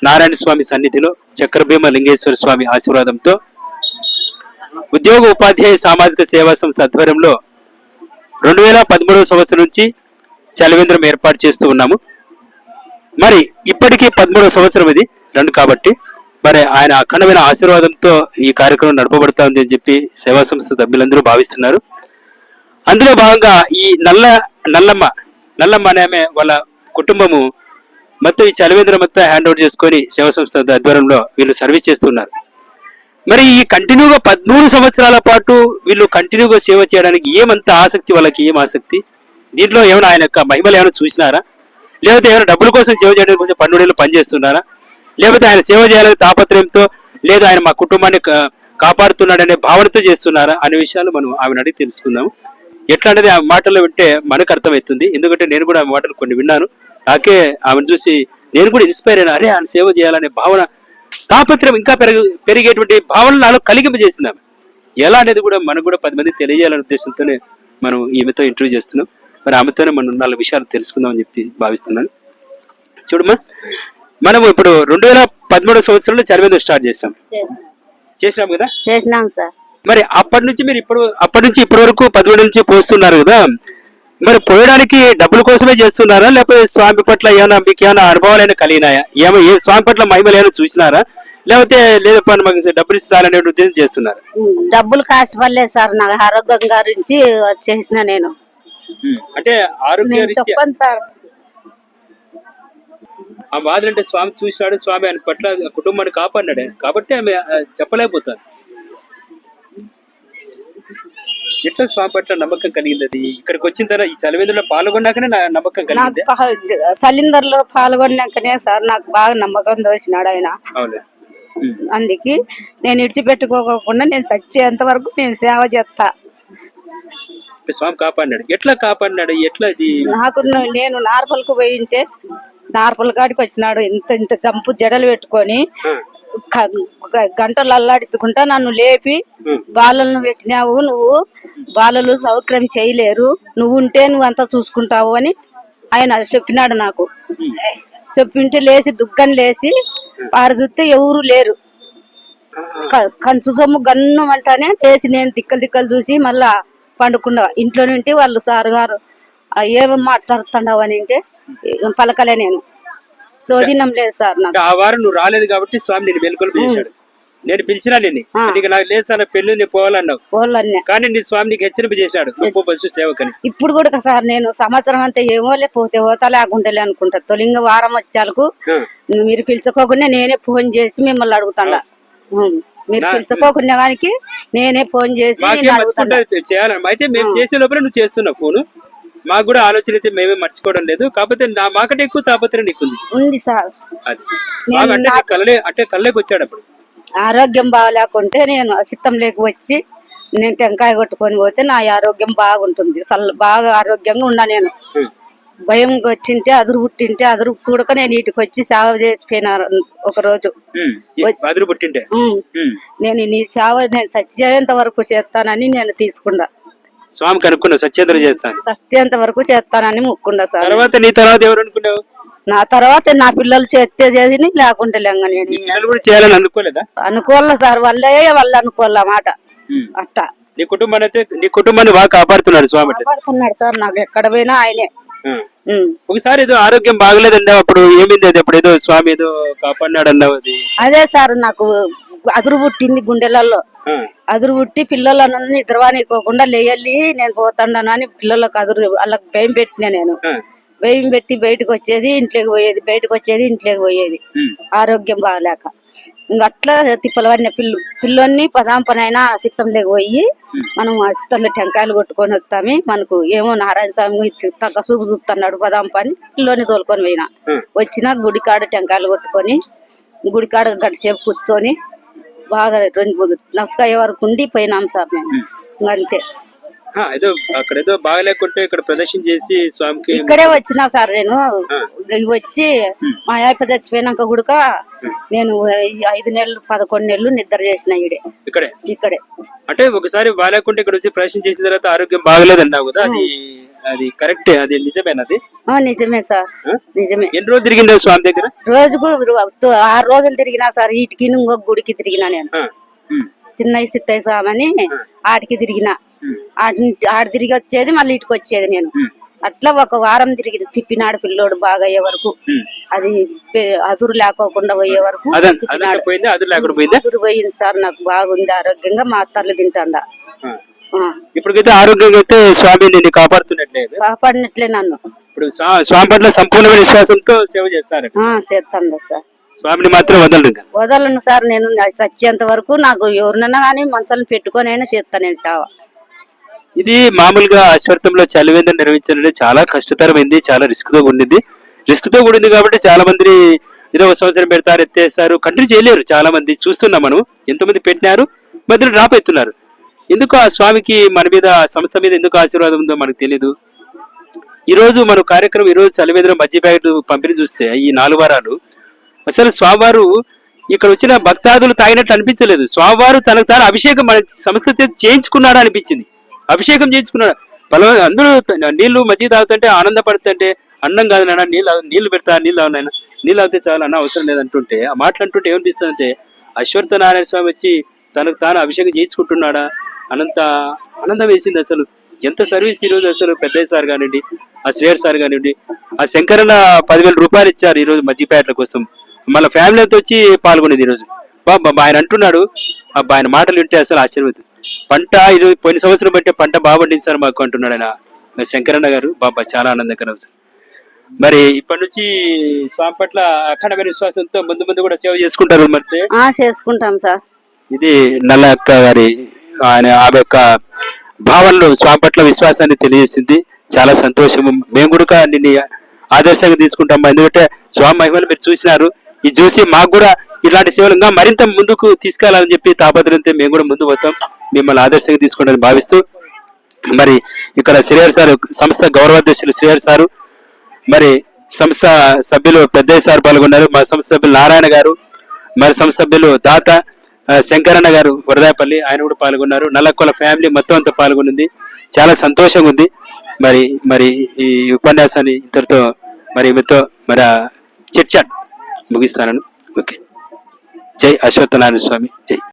నారాయణ స్వామి సన్నిధిలో చక్రభీమ లింగేశ్వర స్వామి ఆశీర్వాదంతో ఉద్యోగ ఉపాధ్యాయ సామాజిక సేవా సంస్థ ఆధ్వర్యంలో 2013 సంవత్సరం నుంచి చలివేంద్రం ఏర్పాటు చేస్తూ ఉన్నాము. మరి ఇప్పటికీ 13వ సంవత్సరం ఇది రెండు కాబట్టి మరి ఆయన అఖండమైన ఆశీర్వాదంతో ఈ కార్యక్రమం నడపబడుతోంది అని చెప్పి సేవా సంస్థ సభ్యులందరూ భావిస్తున్నారు. అందులో భాగంగా ఈ నల్లమ్మ అనే ఆమె వాళ్ళ కుటుంబము మొత్తం ఈ చలివేంద్రం మొత్తం హ్యాండ్ ఓవర్ చేసుకొని సేవా సంస్థ ఆధ్వర్యంలో వీళ్ళు సర్వీస్ చేస్తున్నారు. మరి ఈ కంటిన్యూగా 13 సంవత్సరాల పాటు వీళ్ళు కంటిన్యూగా సేవ చేయడానికి ఏమంత ఆసక్తి, వాళ్ళకి ఏం ఆసక్తి, దీంట్లో ఏమైనా ఆయన యొక్క మహిమలు ఏమైనా చూసినారా, లేకపోతే ఏమైనా డబ్బుల కోసం సేవ చేయడానికి కోసం 12 ఏళ్ళు పనిచేస్తున్నారా, లేకపోతే ఆయన సేవ చేయాలనే తాపత్రయంతో, లేదా ఆయన మా కుటుంబాన్ని కాపాడుతున్నాడనే భావనతో చేస్తున్నారా అనే విషయాలు మనం ఆమెను అడిగి తెలుసుకుందాము. ఎట్లా అనేది ఆ మాటల్లో వింటే మనకు అర్థమవుతుంది. ఎందుకంటే నేను కూడా ఆ మాటలు కొన్ని విన్నాను. నాకే ఆమెను చూసి నేను కూడా ఇన్స్పైర్ అయినా, అరే ఆయన సేవ చేయాలనే భావన, తాపత్రయం ఇంకా పెరిగేటువంటి భావన నాలో కలిగింపజేసింది ఆమె. ఎలా అనేది కూడా మనకు కూడా 10 మంది తెలియజేయాలనే ఉద్దేశంతోనే మనం ఈమెతో ఇంటర్వ్యూ చేస్తున్నాం. మరి ఆమెతోనే మనం 4 విషయాలు తెలుసుకుందాం అని చెప్పి భావిస్తున్నాను. చూడమ్మా, మనం ఇప్పుడు 2013 సంవత్సరంలో చలివేంద్రం స్టార్ట్ చేసినాం కదా. చేసినాం సార్. మరి అప్పటి నుంచి ఇప్పటి వరకు 17 నుంచి పోస్తున్నారు కదా. మరి పోయడానికి డబ్బుల కోసమే చేస్తున్నారా, లేకపోతే స్వామి పట్ల ఏమైనా మీకు ఏమైనా అనుభవాలైనా కలిగినాయా, స్వామి పట్ల మహిమలు ఏమైనా చూసినారా, లేకపోతే లేదా మాకు డబ్బులు ఇస్తారనే ఉద్దేశం చేస్తున్నారు? డబ్బులు కాసి పడలేదు సార్, నాకు ఆరోగ్యం గురించి చేసిన నేను. అంటే ఆరోగ్యం చెప్పండి సార్. ఆ బాధ అంటే స్వామి చూసినాడు, స్వామి ఆయన పట్ల కుటుంబాన్ని కాపాడినాడు కాబట్టి ఆమె చెప్పలేకపోతాను. ఎట్లా స్వామి పట్ల నమ్మకం కలిగింది? అది ఇక్కడికి వచ్చిన తర్వాత ఈ చలివేంద్రంలో పాల్గొన్నాకనే నమ్మకం కలిగింది. చలివేంద్రంలో పాల్గొన్నాకనే సార్ నాకు బాగా నమ్మకం దోసినాడు ఆయన. అందుకే నేను ఇడిచిపెట్టుకోకుండా నేను చచ్చేంత వరకు నేను సేవ చేస్తా. స్వామి కాపాడినాడు. ఎట్లా కాపాడినాడు? ఎట్లా? నేను నార్పల్కు పోయింటే నార్పల్ కాడికి వచ్చినాడు, ఇంత చంపు జడలు పెట్టుకొని గంటలు అల్లాడించుకుంటా నన్ను లేపి, బాలలను పెట్టినావు నువ్వు, బాలలు సౌకర్యం చేయలేరు, నువ్వు ఉంటే నువ్వు అంతా చూసుకుంటావు అని ఆయన చెప్పినాడు నాకు. చెప్పింటే లేచి దుగ్గని లేచి వారు చూస్తే ఎవరు లేరు, కంచు సొమ్ము గన్ను అంటానే లేచి నేను దిక్కలు చూసి మళ్ళా పండుకుండా ఇంట్లో నుండి వాళ్ళు సార్ గారు ఏమి మాట్లాడుతున్నావు అని అంటే పలకలే. నేను సోదినం లేదు సార్. నాకు ఆ వారం నువ్వు రాలేదు కాబట్టి స్వామి నేను మెలకొల్పి చేశాడు. నేను పిలిచినా నేను, నాకు లేదు సార్ పెళ్లి నేను పోవాలన్నావు, కానీ నీ స్వామి నీకు హెచ్చరింపు చేశాడు సేవకని. ఇప్పుడు కూడా సార్ నేను సంవత్సరం అంతా ఏమో లేకపోతే పోతా లేకుంటే అనుకుంటా. తొలింగ వారం వచ్చాలకు మీరు పిలుచుకోకుండా నేనే ఫోన్ చేసి మిమ్మల్ని అడుగుతాడా, మీరు పిలుచుకోకుండా కానీ నేనే ఫోన్ చేసి చేయాలి. అయితే మేము చేసే లోపల నువ్వు చేస్తున్నావు ఫోను. మాకు కూడా ఆలోచన అయితే మేమే మర్చిపోవడం లేదు, కాకపోతే మాకంటే ఎక్కువ తాపత్రయం నీకుంది సార్. అది స్వామి అంటే కళ్ళకి వచ్చాడు. అప్పుడు ఆరోగ్యం బాగాలేకుంటే నేను అసిత్తం లేక వచ్చి నేను టెంకాయ కొట్టుకొని పోతే నా ఆరోగ్యం బాగుంటుంది, బాగా ఆరోగ్యంగా ఉన్నా. నేను భయం వచ్చింటే అదురు పుట్టింటే అదురు కూడక నేను వీటికి వచ్చి సేవ చేసిపోయినా. ఒక రోజు నేను నీ సేవ నేను సత్యేంత వరకు చేస్తానని నేను తీసుకున్నా. స్వామికి అనుకున్నా సత్యేంత వరకు చేస్తానని ముక్కుండా సార్. నీ తర్వాత ఎవరు అనుకున్నావు? నా తర్వాత నా పిల్లలు చేస్తే చేసి లేకుంటే లేంగ నేను చేయాలని అనుకోలేదా? అనుకోలే సార్, వాళ్ళు అనుకోలే మాట. అట్టా నీ కుటుంబాన్ని బాగా కాపాడుతున్నాడు స్వామి. కాపాడుతున్నాడు సార్, నాకు ఎక్కడ పోయినా ఆయనే. ఒకసారి ఏదో ఆరోగ్యం బాగలేదండి, అప్పుడు ఏమింది అది? అప్పుడు ఏదో స్వామి ఏదో కాపాడినాడు అన్నావు. అదే సార్, నాకు అదురు పుట్టింది గుండెలలో, అదురు పుట్టి పిల్లలను నిద్రవానికోకుండా లేయల్లి నేను పోతాను అని పిల్లలకు అదురు వాళ్ళకి భయం పెట్టినా. నేను భయం పెట్టి బయటకు వచ్చేది ఇంట్లోకి పోయేది, బయటకు వచ్చేది ఇంట్లోకి పోయేది, ఆరోగ్యం బాగలేక. ఇంకట్లా తిప్పలవన్నీ పిల్లల్ని పదాంపనైనా సిత్తం లేకపోయి మనం అసిత్తంలో టెంకాయలు కొట్టుకొని వస్తామి. మనకు ఏమో నారాయణ స్వామి తగ్గ చూపు చూస్తున్నాడు పదాంపని పిల్లోని తోలుకొని పోయినా. వచ్చినా గుడికాడ టెంకాయలు కొట్టుకొని గుడికాడ గంటసేపు కూర్చొని బాగా నమస్కారం వరకు ఉండి పోయినాం సార్ మేము. అంతే. అక్కడ ఏదో బాగా లేకుంటే ఇక్కడ ప్రదర్శన చేసి స్వామికి ఇక్కడే వచ్చినా సార్. నేను వచ్చి మా యాప చచ్చిపోయినాక గుడక నేను 5 నెలలు 11 నెలలు నిద్ర చేసిన ఇక్కడే. అంటే ఒకసారి బాగా లేకుంటే ఇక్కడ వచ్చి ప్రదర్శన చేసిన తర్వాత ఆరోగ్యం బాగలేదు అన్నావు కదా, అది అది కరెక్టే, అది నిజమేనది. నిజమే సార్, ఆ? నిజమే. ఎన్ని రోజులు తిరిగిండే స్వామి దగ్గర? రోజుకు 6 రోజులు తిరిగినా సార్. వీటికి ఇంకొక గుడికి తిరిగినా నేను. ఆ, ఉమ్, చిన్నయ్య సిత్తయ్య స్వామి అని ఆటికి తిరిగినా. ఉమ్, ఆడ తిరిగి వచ్చేది, మళ్ళీ ఇటుకు వచ్చేది నేను. ఉమ్, అట్లా ఒక వారం తిప్పినాడు పిల్లోడు బాగా అయ్యే వరకు. ఉమ్. అది అదురు లేకోకుండా పోయే వరకు తిప్పినాడు. పోయింది, అది లేకుండా పోయింది. అదురు పోయింది సార్. నాకు బాగుంది ఆరోగ్యంగా, మా అత్తర్లు తింటాండా. ఇప్పటికైతే ఆరోగ్యంగా అయితే స్వామి నిన్ను కాపాడుతున్నట్లేదు. కాపాడినట్లే నన్ను. ఇప్పుడు స్వామి పట్ల సంపూర్ణమైన విశ్వాసంతో సేవ చేస్తారు. చేస్తాను సార్. స్వామిని మాత్రం వదలను. వదలను సార్. నేను చచ్చేంత వరకు నాకు ఎవరినైనా కానీ మంచాలను పెట్టుకొని అయినా చేస్తాను నేను సేవ. ఇది మామూలుగా అశ్వత్థంలో చలివేంద్రం నిర్వహించాలంటే చాలా కష్టతరమైంది, చాలా రిస్క్ తో ఉండింది. రిస్క్ తో కూడింది కాబట్టి చాలా మంది ఏదో ఒక సంవత్సరం పెడతారు, ఎత్తేస్తారు, కంటిన్యూ చేయలేరు. చాలా మంది చూస్తున్నాం మనం, ఎంతమంది పెట్టినారు, మధ్యలో డ్రాప్ అవుతున్నారు. ఎందుకు ఆ స్వామికి మన మీద, సంస్థ మీద ఎందుకు ఆశీర్వాదం ఉందో మనకు తెలియదు. ఈ రోజు మన కార్యక్రమం, ఈ రోజు చలివేంద్రం మధ్య ప్యాకెట్ పంపిణీ చూస్తే ఈ 4 వారాలు అసలు స్వామివారు ఇక్కడ వచ్చిన భక్తాదులు తాగినట్లు అనిపించలేదు. స్వామివారు తనకు తాను అభిషేకం మన సంస్థ చేయించుకున్నాడా అనిపించింది. అభిషేకం చేయించుకున్నాడు. అందరూ నీళ్లు మజ్జిగ తాగుతుంటే ఆనందపడుతుంటే, అన్నం కాదు నాన్న, నీళ్లు పెడతా, నీళ్ళు అవునాయన, నీళ్ళు అవుతే చాలా అన్న, అవసరం లేదంటుంటే, ఆ మాటలంటుంటే ఏమనిపిస్తుంది అంటే, అశ్వత్థ నారాయణ స్వామి వచ్చి తనకు తాను అభిషేకం చేయించుకుంటున్నాడా అనంత ఆనందం వేసింది. అసలు ఎంత సర్వీస్ ఈరోజు. అసలు పెద్దయ్య సార్ కానివ్వండి, ఆ శ్రేయర్ సార్ కానివ్వండి, ఆ శంకరన్న 10,000 రూపాయలు ఇచ్చారు ఈ రోజు మజ్జిగ కోసం. మళ్ళీ ఫ్యామిలీ అంతా వచ్చి పాల్గొనేది ఈరోజు. ఆయన అంటున్నాడు, ఆయన మాటలు వింటే అసలు ఆశీర్వదం. పంట ఈరోజు పోయిన సంవత్సరం బట్టే పంట బాగా పండింది సార్ మాకు అంటున్నాడు ఆయన శంకరన్న గారు. బాబా చాలా ఆనందకరం సార్. మరి ఇప్పటి నుంచి స్వామి పట్ల అఖండమైన విశ్వాసంతో ముందు ముందు కూడా సేవ చేసుకుంటారు. మరి చేసుకుంటాం సార్. ఇది నల్ల అక్క గారి ఆమె యొక్క భావనలు స్వామి పట్ల విశ్వాసాన్ని తెలియజేసింది. చాలా సంతోషము. మేము కూడా నిన్ను ఆదర్శంగా తీసుకుంటాం. ఎందుకంటే స్వామి మహిమలు మీరు చూసినారు. ఇది చూసి మాకు కూడా ఇలాంటి సేవలు ఇంకా మరింత ముందుకు తీసుకెళ్లాలని చెప్పి తాపత్రయంతో మేము కూడా ముందు పోతాం. మిమ్మల్ని ఆదర్శంగా తీసుకుంటామని భావిస్తూ, మరి ఇక్కడ శ్రీహరి సార్, సంస్థ గౌరవాధ్యక్షులు శ్రీహరి సారు, మరి సంస్థ సభ్యులు పెద్దయ్య సార్ పాల్గొన్నారు. మా సంస్థ సభ్యులు నారాయణ గారు, మరి సంస్థ సభ్యులు దాత శంకరన్న గారు వరదాపల్లి, ఆయన కూడా పాల్గొన్నారు. నల్లకొల ఫ్యామిలీ మొత్తం అంతా పాల్గొనింది. చాలా సంతోషంగా ఉంది. మరి ఈ ఉపన్యాసాన్ని ఇంతటితో మరి మీతో మరి చిట్ చాట్ ముగిస్తాను. ఓకే. జై అశ్వత్థనారాయణ స్వామి, జై.